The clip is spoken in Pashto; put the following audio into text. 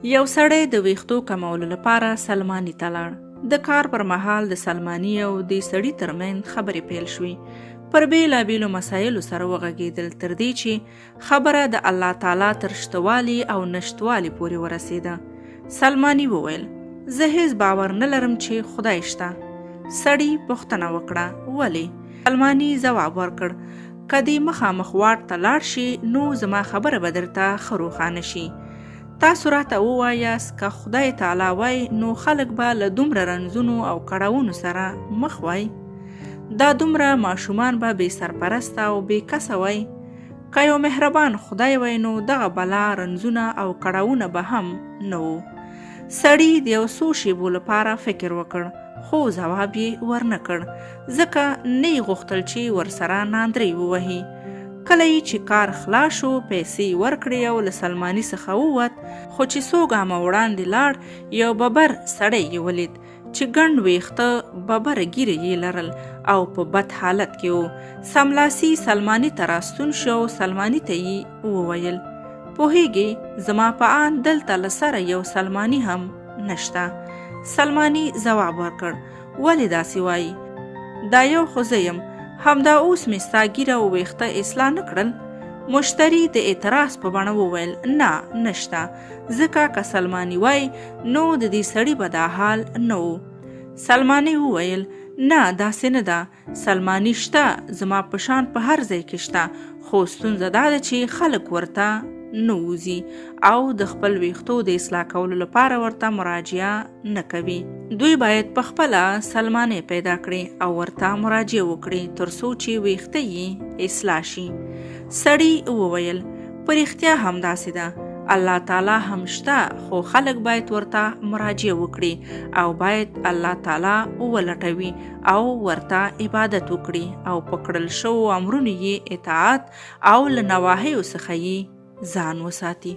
یو سړی د ویښتو کمولو لپاره سلماني ته لاړ. د کار پر مهال د سلماني او د سړي ترمنځ خبرې پیل شوې. پر بیلابیلو مسایلو سره وغږېدل تر دې چې خبره د الله تعالی تر شتوالي او نشتوالي پورې ورسېده. سلماني وویل زه هیڅ باور نه لرم چې خدای شته. سړي پوښتنه وکړه ولې؟ سلماني ځواب ورکړ که دې مخامخ واټ ته لاړ شي نو زما خبره به درته ښه روښانه شي. تاسو راته ووایاست که خدای تعالی وای نو خلک به له دومره رنځونو او کړاوونو سره مخ وای؟ دا دومره ماشومان به بې سرپرسته او بې کسه وای؟ که یو مهربان خدای وای نو دغه بلا رنځونه او کړاوونه به هم نه وو. سړي د یو څو شیبو لپاره فکر وکړ خو ځواب یې ورنه کړ ځکه نه یې غوښتل چې ورسره ناندرۍ ووهي. کله چې کار خلاص شو پیسې ورکړې او له سلماني څخه ووت، خو چې څو ګامه وړاندې لاړ یو ببر سړی یې ولید چې ګڼ ویښته ببره ږیره یې لرل او په بد حالت کې و. سملاسي سلماني ته راستون شو او سلماني ته یې وویل پوهیږې زما په آن دلته له سره یو سلماني هم نشته. سلماني ځواب ورکړ ولې داسې وایي؟ دا یو خو زه یم، همدا اوس مې ستا ږیره او ویښته اصلاح نه کړل؟ مشتري د اعتراض په بڼه وویل نه نشته، ځکه که سلماني وای نو د دې سړي به دا حال نه و. سلماني وویل نه داسې نه ده، سلماني شته، زما په شان په هر ځای کې شته، خو ستونزه دا ده چې خلک ورته نه وځي او د خپل ویښتو د اصلاح کولو لپاره ورته مراجعه نه کوي. دوی باید په خپله سلماني پیدا کړي او ورته مراجعه وکړي تر څو چې ویښته یې اصلاح شي. سړي وویل په رښتیا همداسې ده، الله تعالی هم شته، خو خلک باید ورته مراجعه وکړي او باید الله تعالی ولټوي او ورته عبادت وکړي او په کړل شوو امرونو یې اطاعت او له نواهیو څخه یې ځان وساتي.